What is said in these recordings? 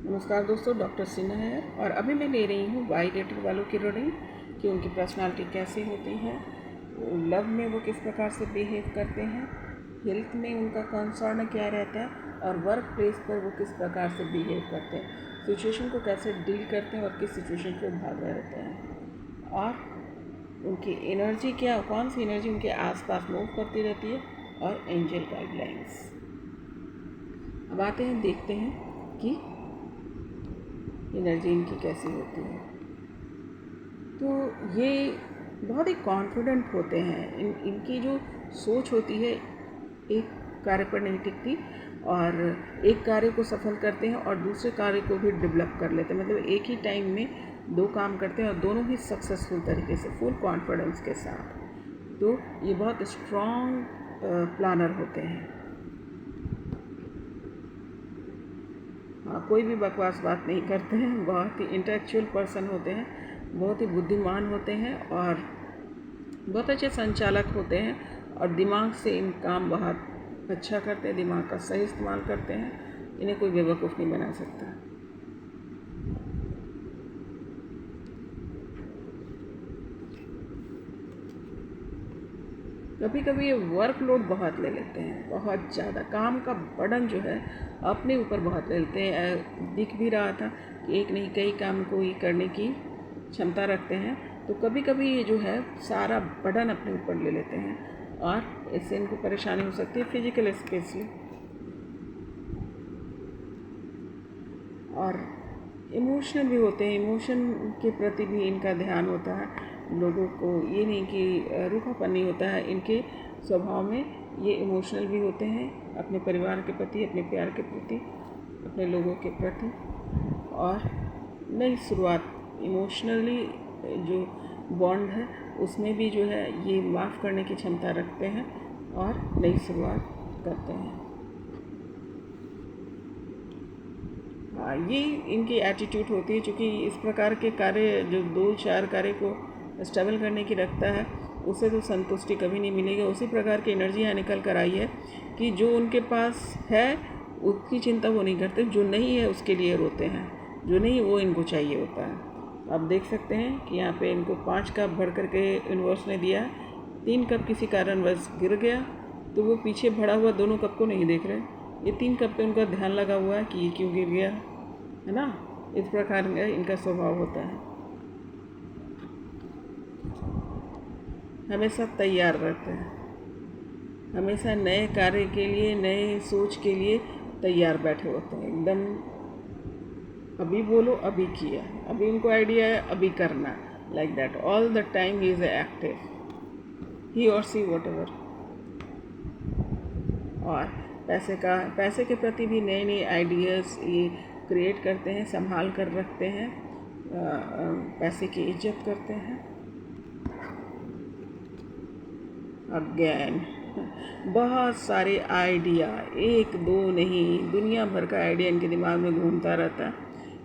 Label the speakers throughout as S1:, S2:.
S1: नमस्कार दोस्तों, डॉक्टर सिन्हा है और अभी मैं ले रही हूँ वाई रेटेड वालों की रीडिंग कि उनकी पर्सनालिटी कैसी होती है, लव में वो किस प्रकार से बिहेव करते हैं, हेल्थ में उनका कंसर्न क्या रहता है और वर्क प्लेस पर वो किस प्रकार से बिहेव करते हैं, सिचुएशन को कैसे डील करते हैं और किस सिचुएशन से भाग रहे रहते हैं और उनकी एनर्जी क्या, कौन सी एनर्जी उनके आसपास मूव करती रहती है और एंजल गाइडलाइंस। अब आते हैं, देखते हैं कि एनर्जी इनकी कैसी होती है। तो ये बहुत ही कॉन्फिडेंट होते हैं। इनकी जो सोच होती है एक कार्य पर नहीं टिकती और एक कार्य को सफल करते हैं और दूसरे कार्य को भी डेवलप कर लेते हैं। मतलब एक ही टाइम में दो काम करते हैं और दोनों ही सक्सेसफुल तरीके से, फुल कॉन्फिडेंस के साथ। तो ये बहुत स्ट्रॉन्ग प्लानर होते हैं। हाँ, कोई भी बकवास बात नहीं करते हैं, बहुत ही इंटेलेक्चुअल पर्सन होते हैं, बहुत ही बुद्धिमान होते हैं और बहुत अच्छे संचालक होते हैं और दिमाग से इन काम बहुत अच्छा करते हैं, दिमाग का सही इस्तेमाल करते हैं। इन्हें कोई बेवकूफ़ नहीं बना सकता। कभी कभी ये वर्कलोड बहुत ले लेते हैं, बहुत ज़्यादा काम का बर्डन जो है अपने ऊपर बहुत ले लेते हैं। दिख भी रहा था कि एक नहीं कई काम को ही करने की क्षमता रखते हैं। तो कभी कभी ये जो है सारा बर्डन अपने ऊपर ले लेते हैं और इससे इनको परेशानी हो सकती है, फिजिकल स्पेशली। और इमोशनल भी होते हैं, इमोशन के प्रति भी इनका ध्यान होता है। लोगों को ये नहीं कि रूखापन नहीं होता है इनके स्वभाव में। ये इमोशनल भी होते हैं अपने परिवार के प्रति, अपने प्यार के प्रति, अपने लोगों के प्रति। और नई शुरुआत, इमोशनली जो बॉन्ड है उसमें भी जो है ये माफ़ करने की क्षमता रखते हैं और नई शुरुआत करते हैं। ये इनकी एटीट्यूड होती है, क्योंकि इस प्रकार के कार्य जो 2-4 कार्य को स्टेबल करने की रखता है उससे तो संतुष्टि कभी नहीं मिलेगी। उसी प्रकार की एनर्जी यहाँ निकल कर आई है कि जो उनके पास है उसकी चिंता वो नहीं करते, जो नहीं है उसके लिए रोते हैं, जो नहीं वो इनको चाहिए होता है। आप देख सकते हैं कि यहाँ पे इनको 5 कप भर करके यूनिवर्स ने दिया, 3 कप किसी कारणवश गिर गया तो वो पीछे भरा हुआ दोनों कप को नहीं देख रहे, ये 3 कप पे उनका ध्यान लगा हुआ है कि ये क्यों गिर गया, है ना। इस प्रकार का इनका स्वभाव होता है, हमेशा तैयार रहते हैं, हमेशा नए कार्य के लिए, नए सोच के लिए तैयार बैठे होते हैं एकदम। अभी बोलो, अभी किया, अभी उनको आइडिया है, अभी करना, like that all the time he is active, he और सी वॉट एवर। और पैसे के प्रति भी नए नए आइडियाज़ ये क्रिएट करते हैं, संभाल कर रखते हैं, पैसे की इज्जत करते हैं। अगेन बहुत सारे आइडिया, एक दो नहीं, दुनिया भर का आइडिया इनके दिमाग में घूमता रहता है,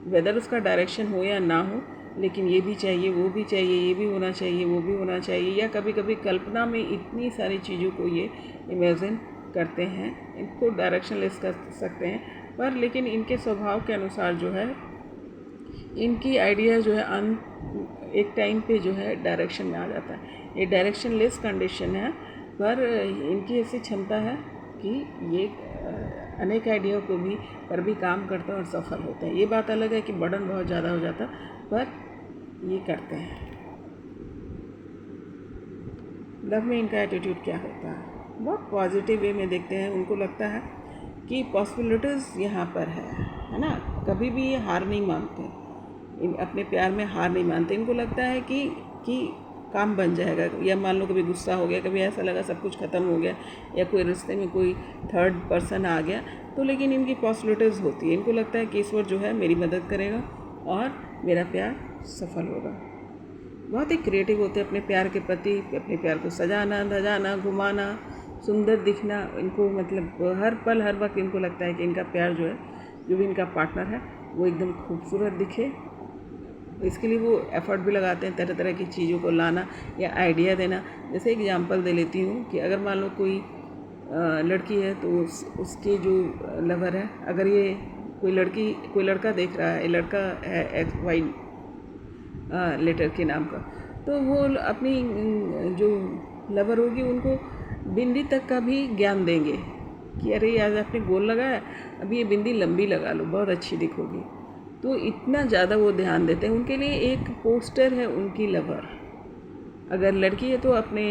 S1: वेदर उसका डायरेक्शन हो या ना हो, लेकिन ये भी चाहिए, वो भी चाहिए, ये भी होना चाहिए, वो भी होना चाहिए। या कभी कभी कल्पना में इतनी सारी चीज़ों को ये इमेजिन करते हैं, इनको डायरेक्शन लेस कर सकते हैं। पर लेकिन इनके स्वभाव के अनुसार जो है इनकी आइडिया जो है एक टाइम पे जो है डायरेक्शन में आ जाता है। ये डायरेक्शन लेस कंडीशन है, पर इनकी ऐसी क्षमता है कि ये अनेक आइडिया को भी पर भी काम करते हैं और सफल होते हैं। ये बात अलग है कि बर्डन बहुत ज़्यादा हो जाता, पर ये करते हैं। लव में इनका एटीट्यूड क्या होता है, बहुत पॉजिटिव वे में देखते हैं। उनको लगता है कि पॉसिबिलिटीज़ यहाँ पर है ना। कभी भी ये हार नहीं मानते, अपने प्यार में हार नहीं मानते। इनको लगता है कि काम बन जाएगा। या मान लो कभी गुस्सा हो गया, कभी ऐसा लगा सब कुछ ख़त्म हो गया, या कोई रिश्ते में कोई थर्ड पर्सन आ गया, तो लेकिन इनकी पॉसिबिलिटीज़ होती है। इनको लगता है कि ईश्वर जो है मेरी मदद करेगा और मेरा प्यार सफल होगा। बहुत ही क्रिएटिव होते हैं अपने प्यार के प्रति, अपने प्यार को सजाना धजाना, घुमाना, सुंदर दिखना। इनको मतलब हर पल हर वक्त इनको लगता है कि इनका प्यार जो है, जो भी इनका पार्टनर है, वो एकदम खूबसूरत दिखे। इसके लिए वो एफ़र्ट भी लगाते हैं तरह तरह की चीज़ों को लाना या आइडिया देना। जैसे एग्जांपल दे लेती हूँ कि अगर मान लो कोई लड़की है तो उसके जो लवर है, अगर ये कोई लड़का देख रहा है, लड़का है एक्स वाई लेटर के नाम का, तो वो अपनी जो लवर होगी उनको बिंदी तक का भी ज्ञान देंगे कि अरे आज आपने गोल लगाया, अभी ये बिंदी लंबी लगा लो, बहुत अच्छी दिखोगी। तो इतना ज़्यादा वो ध्यान देते हैं। उनके लिए एक पोस्टर है उनकी लवर। अगर लड़की है तो अपने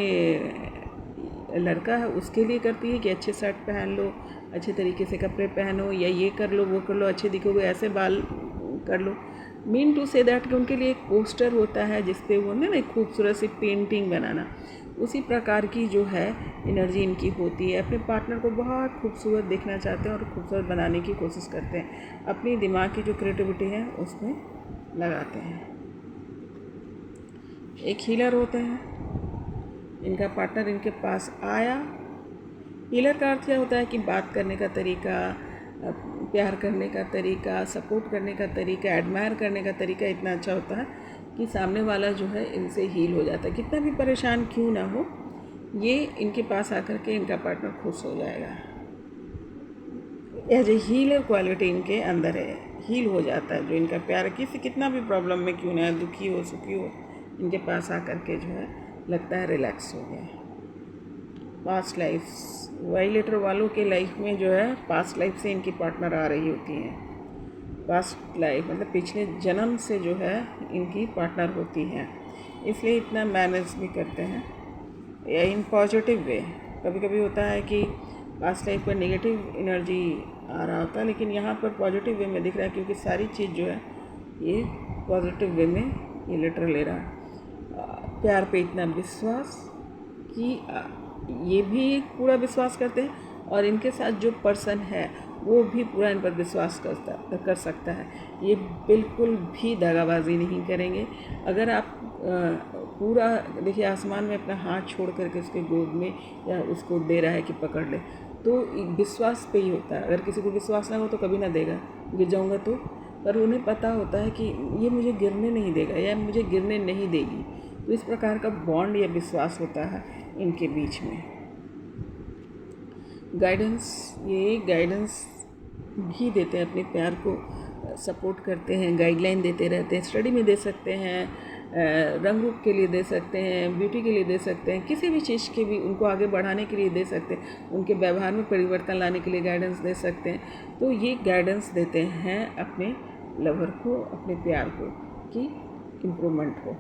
S1: लड़का है उसके लिए करती है कि अच्छे शर्ट पहन लो, अच्छे तरीके से कपड़े पहनो, या ये कर लो वो कर लो, अच्छे दिखोगे, ऐसे बाल कर लो। मीन टू से दैट कि उनके लिए एक पोस्टर होता है जिसपे वो ना एक खूबसूरत सी पेंटिंग बनाना, उसी प्रकार की जो है एनर्जी इनकी होती है। अपने पार्टनर को बहुत खूबसूरत देखना चाहते हैं और खूबसूरत बनाने की कोशिश करते हैं, अपनी दिमाग की जो क्रिएटिविटी है उसमें लगाते हैं। एक हीलर होते हैं, इनका पार्टनर इनके पास आया। हीलर का अर्थ क्या होता है कि बात करने का तरीका, प्यार करने का तरीका, सपोर्ट करने का तरीका, एडमायर करने का तरीका इतना अच्छा होता है कि सामने वाला जो है इनसे हील हो जाता है। कितना भी परेशान क्यों ना हो, ये इनके पास आकर के इनका पार्टनर खुश हो जाएगा। एज ए हीलर क्वालिटी इनके अंदर है, हील हो जाता है जो इनका प्यार। किसी कितना भी प्रॉब्लम में क्यों ना है, दुखी हो सुखी हो, इनके पास आकर के जो है लगता है रिलैक्स हो गया। पास्ट लाइफ वाई लेटर वालों के लाइफ में जो है पास्ट लाइफ से इनकी पार्टनर आ रही होती हैं। पास्ट लाइफ मतलब पिछले जन्म से जो है इनकी पार्टनर होती हैं, इसलिए इतना मैनेज भी करते हैं या इन पॉजिटिव वे। कभी कभी होता है कि पास्ट लाइफ पर नेगेटिव एनर्जी आ रहा होता है, लेकिन यहाँ पर पॉजिटिव वे में दिख रहा है, क्योंकि सारी चीज़ जो है ये पॉजिटिव वे में ये लेटर ले रहा है। प्यार पे इतना विश्वास कि ये भी पूरा विश्वास करते हैं और इनके साथ जो पर्सन है वो भी पूरा इन पर विश्वास कर सकता है। ये बिल्कुल भी दगाबाजी नहीं करेंगे। अगर आप पूरा देखिए आसमान में अपना हाथ छोड़ करके उसके गोद में या उसको दे रहा है कि पकड़ ले, तो विश्वास पे ही होता है। अगर किसी को विश्वास ना हो तो कभी ना देगा, गिर जाऊँगा तो। पर उन्हें पता होता है कि ये मुझे गिरने नहीं देगा या मुझे गिरने नहीं देगी। तो इस प्रकार का बॉन्ड या विश्वास होता है इनके बीच में। गाइडेंस, ये गाइडेंस भी देते हैं, अपने प्यार को सपोर्ट करते हैं, गाइडलाइन देते रहते हैं। स्टडी में दे सकते हैं, रंग रूप के लिए दे सकते हैं, ब्यूटी के लिए दे सकते हैं, किसी भी चीज़ के भी उनको आगे बढ़ाने के लिए दे सकते हैं, उनके व्यवहार में परिवर्तन लाने के लिए गाइडेंस दे सकते हैं। तो ये गाइडेंस देते हैं अपने लवर को, अपने प्यार को कि इम्प्रूवमेंट हो।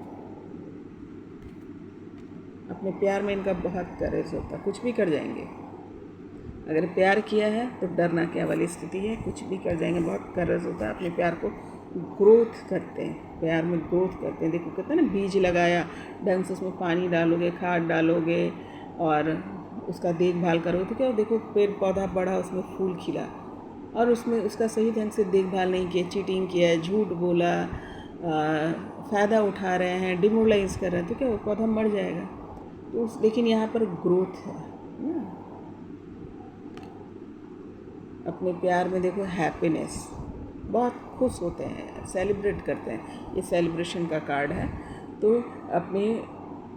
S1: अपने प्यार में इनका बहुत करेज होता है, कुछ भी कर जाएंगे। अगर प्यार किया है तो डरना क्या वाली स्थिति है, कुछ भी कर जाएंगे। बहुत करेज होता है, अपने प्यार को ग्रोथ करते हैं, प्यार में ग्रोथ करते हैं। देखो कहते हैं ना, बीज लगाया, ढंग से उसमें पानी डालोगे, खाद डालोगे और उसका देखभाल करोगे तो क्या देखो पेड़ पौधा बढ़ा, उसमें फूल खिला, और उसमें उसका सही ढंग से देखभाल नहीं किया, चीटिंग किया, झूठ बोला, फ़ायदा उठा रहे हैं, डिमोरलाइज कर रहे हैं, तो क्या वो पौधा मर जाएगा। तो लेकिन यहाँ पर ग्रोथ है ना। अपने प्यार में देखो हैप्पीनेस, बहुत खुश होते हैं, सेलिब्रेट करते हैं। ये सेलिब्रेशन का कार्ड है, तो अपने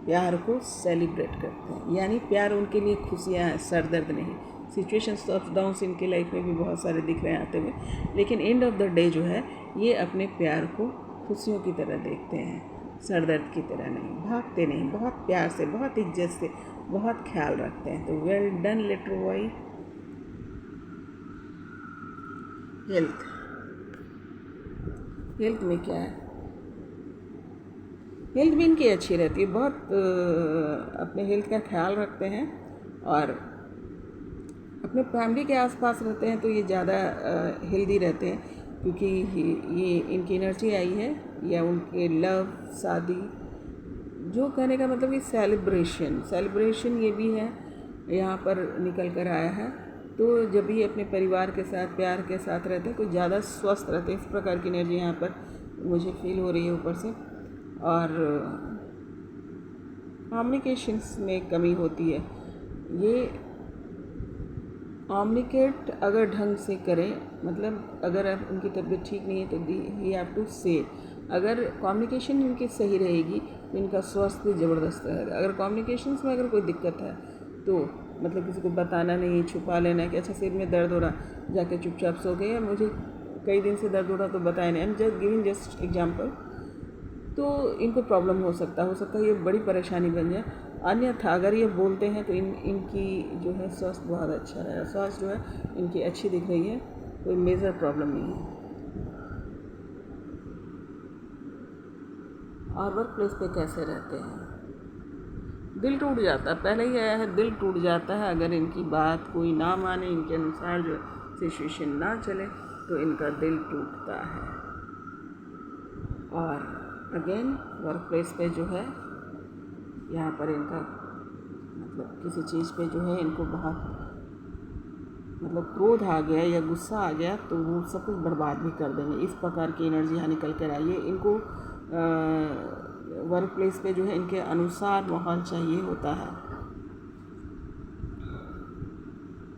S1: प्यार को सेलिब्रेट करते हैं, यानी प्यार उनके लिए खुशियाँ हैं, सर दर्द नहीं। सिचुएशंस अप डाउन्स इनके लाइफ में भी बहुत सारे दिख रहे हैं आते हुए, लेकिन एंड ऑफ द डे जो है ये अपने प्यार को खुशियों की तरह देखते हैं, सर दर्द की तरह नहीं, भागते नहीं, बहुत प्यार से, बहुत इज्जत से, बहुत ख्याल रखते हैं। तो well done letter boy. Health में क्या है, हेल्थ भी इनकी अच्छी रहती है, बहुत अपने हेल्थ का ख्याल रखते हैं और अपने फैमिली के आसपास रहते हैं तो ये ज़्यादा हेल्दी रहते हैं, क्योंकि ये इनकी एनर्जी आई है, या उनके लव, शादी, जो कहने का मतलब ये सेलिब्रेशन ये भी है, यहाँ पर निकल कर आया है। तो जब भी अपने परिवार के साथ, प्यार के साथ रहते हैं तो ज़्यादा स्वस्थ रहते हैं। इस प्रकार की एनर्जी यहाँ पर मुझे फील हो रही है ऊपर से। और कम्युनिकेशंस में कमी होती है, ये कम्युनिकेट अगर ढंग से करें, मतलब अगर उनकी तबीयत ठीक नहीं है तो ही हैव टू से, अगर कम्युनिकेशन इनकी सही रहेगी तो इनका स्वास्थ्य ज़बरदस्त रहेगा। अगर कम्युनिकेशंस में अगर कोई दिक्कत है तो मतलब किसी को बताना नहीं, छुपा लेना कि अच्छा सिर में दर्द हो रहा, जाके चुपचाप सो गए, या मुझे कई दिन से दर्द हो रहा तो बताया नहीं, I am just giving just example. तो इनको प्रॉब्लम हो सकता है ये बड़ी परेशानी बन जाए। अन्यथा अगर ये बोलते हैं तो इनकी जो है स्वास्थ्य बहुत अच्छा रहेगा, स्वास्थ्य जो है इनकी अच्छी दिख रही है, कोई मेजर प्रॉब्लम नहीं है। और वर्क प्लेस पे कैसे रहते हैं? दिल टूट जाता है, पहले ही आया है, दिल टूट जाता है अगर इनकी बात कोई ना माने, इनके अनुसार जो सिचुएशन ना चले तो इनका दिल टूटता है। और अगेन वर्क प्लेस पे जो है यहाँ पर इनका मतलब किसी चीज़ पे जो है इनको बहुत मतलब क्रोध आ गया या गुस्सा आ गया तो वो सब कुछ बर्बाद भी कर देंगे। इस प्रकार की एनर्जी यहाँ निकल कर आई है। इनको वर्क प्लेस पे जो है इनके अनुसार माहौल चाहिए होता है।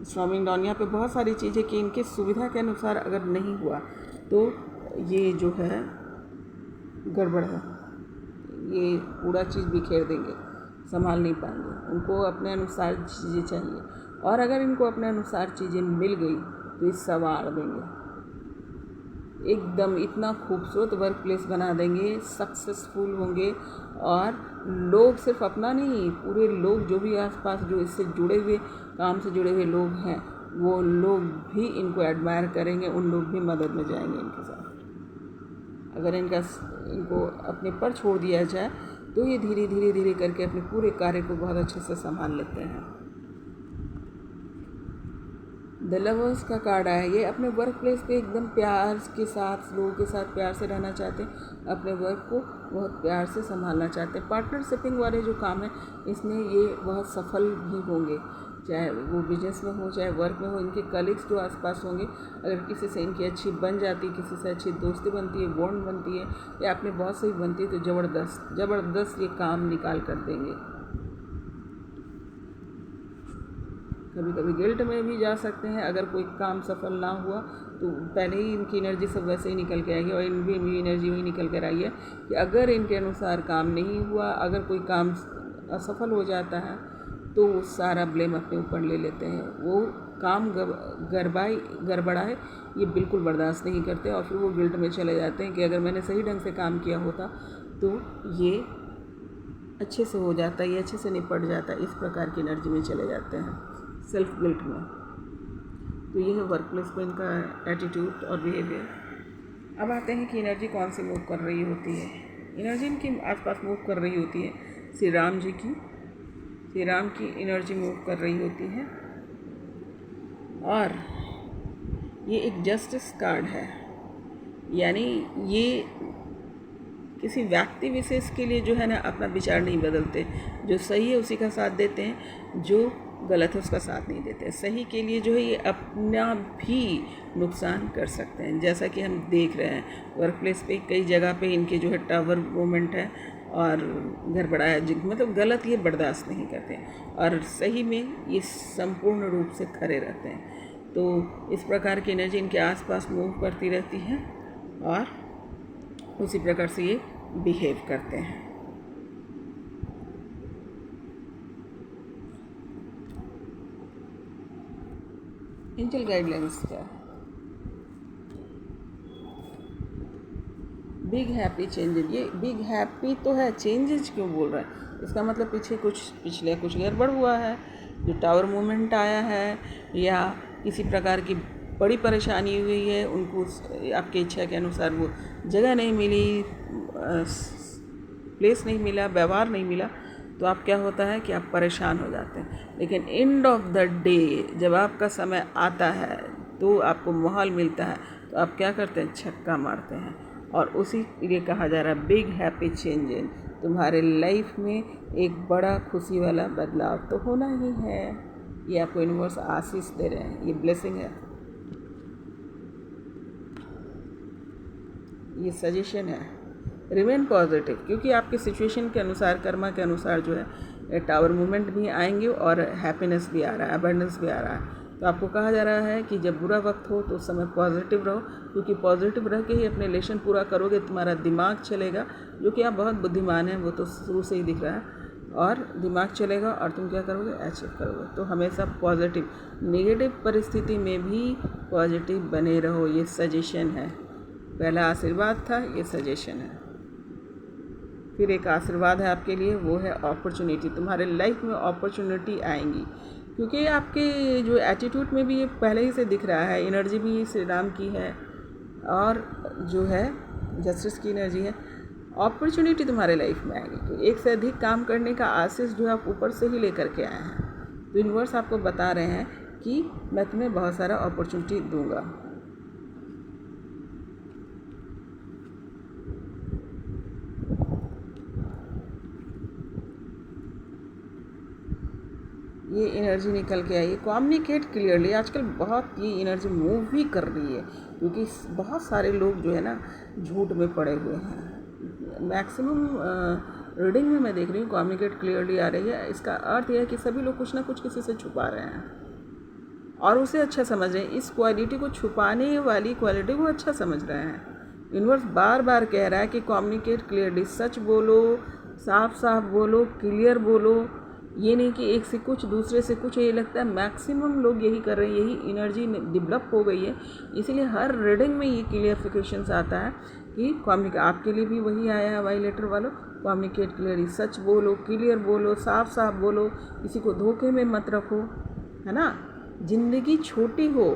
S1: स्टॉर्मिंग डाउन यहाँ पे बहुत सारी चीज़ें कि इनके सुविधा के अनुसार अगर नहीं हुआ तो ये जो है गड़बड़ है, ये पूरा चीज़ बिखेर देंगे, संभाल नहीं पाएंगे। उनको अपने अनुसार चीज़ें चाहिए और अगर इनको अपने अनुसार चीज़ें मिल गई तो ये संवार देंगे, एकदम इतना खूबसूरत वर्क प्लेस बना देंगे, सक्सेसफुल होंगे। और लोग सिर्फ अपना नहीं, पूरे लोग जो भी आसपास जो इससे जुड़े हुए काम से जुड़े हुए लोग हैं वो लोग भी इनको एडमायर करेंगे, उन लोग भी मदद में जाएंगे इनके साथ। अगर इनको अपने पर छोड़ दिया जाए तो ये धीरे धीरे धीरे करके अपने पूरे कार्य को बहुत अच्छे से संभाल लेते हैं। द लवर्स का कार्ड आया, ये अपने वर्क प्लेस पे एकदम प्यार के साथ लोगों के साथ प्यार से रहना चाहते हैं, अपने वर्क को बहुत प्यार से संभालना चाहते हैं। पार्टनरशिपिंग वाले जो काम है इसमें ये बहुत सफल भी होंगे, चाहे वो बिजनेस में हो चाहे वर्क में हो। इनके कलीग्स जो आसपास होंगे, अगर किसी से इनकी अच्छी बन जाती है, किसी से अच्छी दोस्ती बनती है, बॉन्ड बनती है या अपने बॉस से ही बनती है तो ज़बरदस्त ये काम निकाल कर देंगे। कभी कभी गिल्ट में भी जा सकते हैं, अगर कोई काम सफल ना हुआ तो पहले ही इनकी एनर्जी सब वैसे ही निकल के आएगी। और इनकी एनर्जी वही निकल कर आई है कि अगर इनके अनुसार काम नहीं हुआ, अगर कोई काम असफल हो जाता है तो वो सारा ब्लेम अपने ऊपर ले लेते हैं। वो काम गड़बड़ाए ये बिल्कुल बर्दाश्त नहीं करते और फिर वो गिल्ट में चले जाते हैं कि अगर मैंने सही ढंग से काम किया होता तो ये अच्छे से हो जाता, ये अच्छे से निपट जाता। इस प्रकार की एनर्जी में चले जाते हैं, सेल्फ गिल्ट में। तो ये है वर्क प्लेस पर इनका एटीट्यूड और बिहेवियर। अब आते हैं कि एनर्जी कौन सी मूव कर रही होती है। एनर्जी इनके आसपास मूव कर रही होती है श्री राम जी की, श्री राम की एनर्जी मूव कर रही होती है। और ये एक जस्टिस कार्ड है, यानी ये किसी व्यक्ति विशेष के लिए जो है ना अपना विचार नहीं बदलते, जो सही है उसी का साथ देते हैं, जो गलत है उसका साथ नहीं देते। सही के लिए जो है ये अपना भी नुकसान कर सकते हैं, जैसा कि हम देख रहे हैं वर्क प्लेस पे कई जगह पे इनके जो है टावर मूवमेंट है और गड़बड़ाया, मतलब गलत ये बर्दाश्त नहीं करते और सही में ये संपूर्ण रूप से खड़े रहते हैं। तो इस प्रकार की एनर्जी इनके आसपास मूव करती रहती है और उसी प्रकार से ये बिहेव करते हैं। एंजल गाइडलाइंस क्या है? बिग हैप्पी चेंजेज, ये बिग हैप्पी तो है, चेंजेज क्यों बोल रहा है? इसका मतलब पिछले कुछ गड़बड़ हुआ है, जो टावर मूवमेंट आया है या किसी प्रकार की बड़ी परेशानी हुई है, उनको आपकी इच्छा के अनुसार वो जगह नहीं मिली, प्लेस नहीं मिला, व्यवहार नहीं मिला, तो आप क्या होता है कि आप परेशान हो जाते हैं। लेकिन एंड ऑफ द डे जब आपका समय आता है तो आपको माहौल मिलता है तो आप क्या करते हैं, छक्का मारते हैं। और उसी लिए कहा जा रहा है बिग हैप्पी चेंजेस, तुम्हारे लाइफ में एक बड़ा खुशी वाला बदलाव तो होना ही है। ये आपको यूनिवर्स आशीष दे रहे हैं, ये ब्लेसिंग है, ये सजेशन है। रिमेन पॉजिटिव, क्योंकि आपके सिचुएशन के अनुसार, कर्मा के अनुसार जो है टावर मूवमेंट भी आएंगे और हैप्पीनेस भी आ रहा है, अबंडेंस भी आ रहा है। तो आपको कहा जा रहा है कि जब बुरा वक्त हो तो उस समय पॉजिटिव रहो, क्योंकि पॉजिटिव रह के ही अपने लेशन पूरा करोगे, तुम्हारा दिमाग चलेगा, जो कि आप बहुत बुद्धिमान हैं, वो तो शुरू से ही दिख रहा है। और दिमाग चलेगा और तुम क्या करोगे, अचीव करोगे। तो हमेशा पॉजिटिव, नेगेटिव परिस्थिति में भी पॉजिटिव बने रहो, ये सजेशन है। पहला आशीर्वाद था, ये सजेशन है। फिर एक आशीर्वाद है आपके लिए, वो है अपॉर्चुनिटी। तुम्हारे लाइफ में अपॉर्चुनिटी आएंगी, क्योंकि आपके जो एटीट्यूड में भी ये पहले ही से दिख रहा है। एनर्जी भी श्री राम की है और जो है जस्टिस की एनर्जी है। अपॉर्चुनिटी तुम्हारे लाइफ में आएगी, तो एक से अधिक काम करने का आशीष जो है आप ऊपर से ही लेकर के आए हैं। तो यूनिवर्स आपको बता रहे हैं कि मैं तुम्हें बहुत सारा अपॉर्चुनिटी दूंगा। ये एनर्जी निकल के आई है, कम्युनिकेट क्लियरली। आजकल बहुत ये एनर्जी मूव भी कर रही है, क्योंकि बहुत सारे लोग जो है ना झूठ में पड़े हुए हैं। मैक्सिमम रीडिंग में मैं देख रही हूँ कम्युनिकेट क्लियरली आ रही है। इसका अर्थ यह है कि सभी लोग कुछ ना कुछ किसी से छुपा रहे हैं और उसे अच्छा समझ रहे हैं। इस क्वालिटी को, छुपाने वाली क्वालिटी को अच्छा समझ रहे हैं। यूनिवर्स बार बार कह रहा है कि कम्युनिकेट क्लियरली, सच बोलो, साफ साफ बोलो, क्लियर बोलो। ये नहीं कि एक से कुछ दूसरे से कुछ। ये लगता है मैक्सिमम लोग यही कर रहे हैं, यही एनर्जी डेवलप हो गई है। इसीलिए हर रीडिंग में ये क्लियरिफिकेशंस आता है कि कम्युनिकेट, आपके लिए भी वही आया है वायलेटर वालों, कम्युनिकेट क्लियरली, सच बोलो, क्लियर बोलो, साफ साफ बोलो, किसी को धोखे में मत रखो, है ना। ज़िंदगी छोटी हो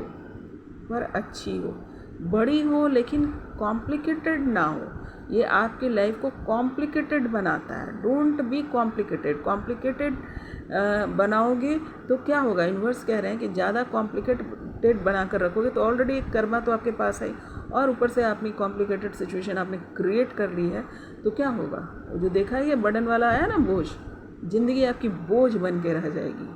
S1: पर अच्छी हो, बड़ी हो लेकिन कॉम्प्लिकेटेड ना हो। ये आपके लाइफ को कॉम्प्लिकेटेड बनाता है। Don't be complicated. कॉम्प्लिकेटेड बनाओगे तो क्या होगा, यूनिवर्स कह रहे हैं कि ज़्यादा कॉम्प्लिकेटेड बना कर रखोगे तो ऑलरेडी एक कर्मा तो आपके पास है, और ऊपर से अपनी कॉम्प्लिकेटेड सिचुएशन आपने क्रिएट कर ली है, तो क्या होगा। जो देखा है ये बर्डन वाला आया ना बोझ, ज़िंदगी आपकी बोझ बन के रह जाएगी।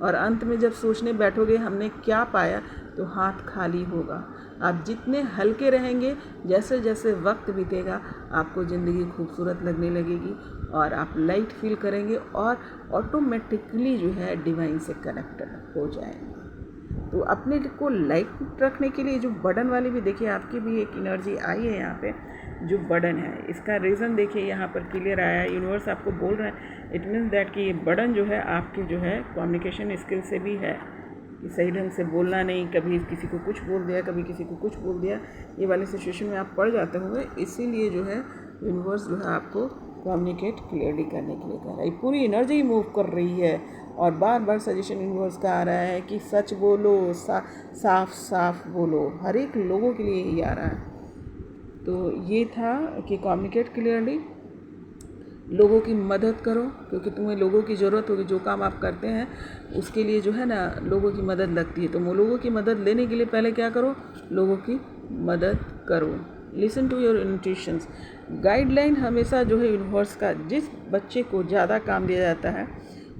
S1: और अंत में जब सोचने बैठोगे हमने क्या पाया, तो हाथ खाली होगा। आप जितने हल्के रहेंगे, जैसे जैसे वक्त बीतेगा आपको ज़िंदगी खूबसूरत लगने लगेगी और आप लाइट फील करेंगे और ऑटोमेटिकली जो है डिवाइन से कनेक्टेड हो जाएंगे। तो अपने को लाइट रखने के लिए जो बर्डन वाली भी देखिए, आपकी भी एक एनर्जी आई है यहाँ पे जो बर्डन है। इसका रीज़न देखिए यहाँ पर क्लियर आया है। यूनिवर्स आपको बोल रहा है, इट मीन्स दैट कि ये बर्डन जो है आपके जो है कम्युनिकेशन स्किल से भी है, कि सही ढंग से बोलना नहीं, कभी किसी को कुछ बोल दिया, कभी किसी को कुछ बोल दिया, ये वाली सिचुएशन में आप पड़ जाते होंगे। इसीलिए जो है यूनिवर्स जो है आपको कम्युनिकेट क्लियरली करने के लिए कह रहा है। पूरी एनर्जी मूव कर रही है और बार बार सजेशन यूनिवर्स का आ रहा है कि सच बोलो, साफ साफ बोलो। हर एक लोगों के लिए यही आ रहा है। तो ये था कि कम्युनिकेट क्लियरली, लोगों की मदद करो, क्योंकि तुम्हें लोगों की ज़रूरत होगी। जो काम आप करते हैं उसके लिए जो है ना लोगों की मदद लगती है। तो लोगों की मदद लेने के लिए पहले क्या करो, लोगों की मदद करो। Listen to your intuitions. Guideline हमेशा जो है यूनिवर्स का, जिस बच्चे को ज़्यादा काम दिया जाता है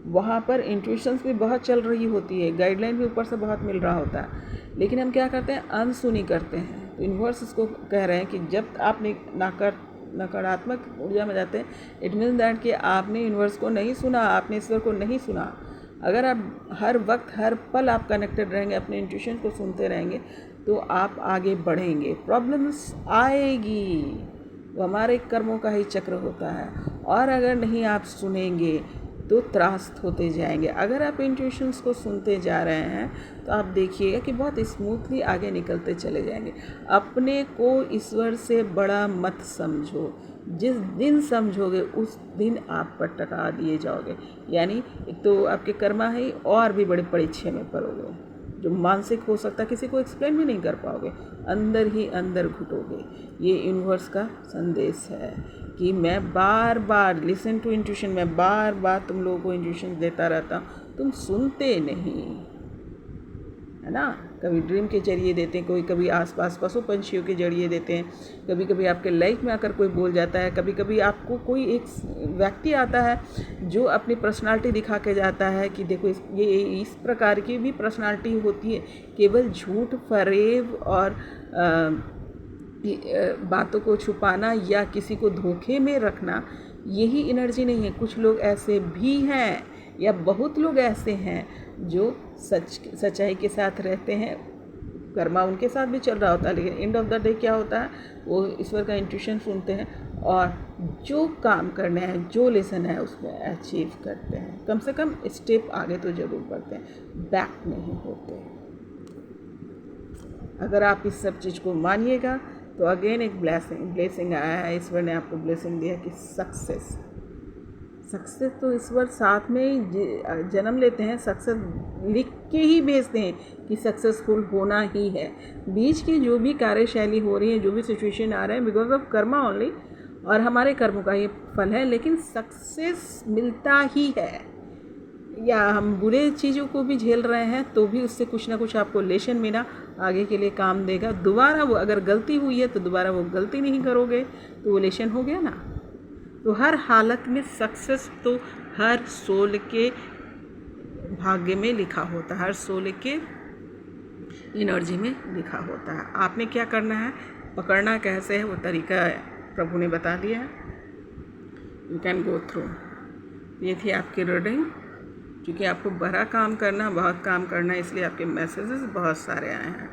S1: वहाँ पर इंट्यूशंस भी बहुत चल रही होती है, गाइडलाइन भी ऊपर से बहुत मिल रहा होता है, लेकिन हम क्या करते हैं, अनसुनी करते हैं। तो यूनिवर्स इसको कह रहे हैं कि जब आप नकारात्मक ऊर्जा में जाते हैं, इट मीन्स दैट कि आपने यूनिवर्स को नहीं सुना, आपने ईश्वर को नहीं सुना। अगर आप हर वक्त हर पल आप कनेक्टेड रहेंगे, अपने इंट्यूशन को सुनते रहेंगे, तो आप आगे बढ़ेंगे। प्रॉब्लम्स आएगी, वो हमारे कर्मों का ही चक्र होता है। और अगर नहीं आप सुनेंगे तो त्रास्त होते जाएंगे। अगर आप इंट्यूशंस को सुनते जा रहे हैं तो आप देखिएगा कि बहुत स्मूथली आगे निकलते चले जाएंगे। अपने को ईश्वर से बड़ा मत समझो। जिस दिन समझोगे उस दिन आप पर टका दिए जाओगे। यानी एक तो आपके कर्मा है और भी बड़े परीक्षे में पड़ोगे, जो मानसिक हो सकता है, किसी को एक्सप्लेन भी नहीं कर पाओगे, अंदर ही अंदर घुटोगे। ये यूनिवर्स का संदेश है कि मैं बार बार लिसन टू इंट्यूशन, मैं बार बार तुम लोगों को इंट्यूशन देता रहता हूँ, तुम सुनते नहीं, है ना। कभी ड्रीम के जरिए देते हैं, कोई कभी आसपास पशु पंछियों के जरिए देते हैं, कभी कभी आपके लाइफ में आकर कोई बोल जाता है, कभी कभी आपको कोई एक व्यक्ति आता है जो अपनी पर्सनालिटी दिखा के जाता है कि देखो ये इस प्रकार की भी पर्सनालिटी होती है। केवल झूठ, फरेब और बातों को छुपाना या किसी को धोखे में रखना, यही एनर्जी नहीं है। कुछ लोग ऐसे भी हैं या बहुत लोग ऐसे हैं जो सच्चाई के साथ रहते हैं, कर्मा उनके साथ भी चल रहा होता है, लेकिन एंड ऑफ द डे क्या होता है, वो ईश्वर का इंट्यूशन सुनते हैं और जो काम करना है, जो लेसन है, उसमें अचीव करते हैं। कम से कम स्टेप आगे तो ज़रूर बढ़ते हैं, बैक नहीं होते। अगर आप इस सब चीज़ को मानिएगा तो अगेन एक ब्लेसिंग आया है। ईश्वर ने आपको ब्लेसिंग दिया कि सक्सेस तो ईश्वर साथ में ही जन्म लेते हैं, सक्सेस लिख के ही भेजते हैं कि सक्सेसफुल होना ही है। बीच की जो भी कार्यशैली हो रही है, जो भी सिचुएशन आ रहे हैं, बिकॉज ऑफ कर्मा ओनली, और हमारे कर्मों का ये फल है, लेकिन सक्सेस मिलता ही है। या हम बुरे चीज़ों को भी झेल रहे हैं तो भी उससे कुछ ना कुछ आपको लेसन मिला, आगे के लिए काम देगा। दोबारा वो अगर गलती हुई है तो दोबारा वो गलती नहीं करोगे, तो वो लेसन हो गया ना। तो हर हालत में सक्सेस तो हर सोल के भाग्य में लिखा होता है, हर सोल के एनर्जी में लिखा होता है। आपने क्या करना है, पकड़ना कैसे है, वो तरीका प्रभु ने बता दिया है। You can go through. ये थी आपकी रीडिंग। क्योंकि आपको बड़ा काम करना, बहुत काम करना है, इसलिए आपके मैसेजेस बहुत सारे आए हैं।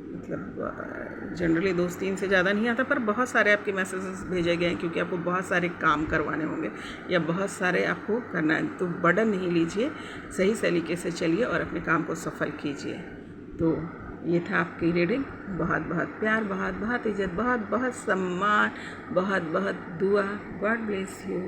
S1: मतलब जनरली 2-3 से ज़्यादा नहीं आता, पर बहुत सारे आपके मैसेजेस भेजे गए हैं, क्योंकि आपको बहुत सारे काम करवाने होंगे या बहुत सारे आपको करना है। तो बर्डन नहीं लीजिए, सही तरीके से चलिए और अपने काम को सफल कीजिए। तो ये था आपकी रीडिंग। बहुत बहुत प्यार, बहुत बहुत इज्जत, बहुत बहुत सम्मान, बहुत बहुत दुआ। God bless you.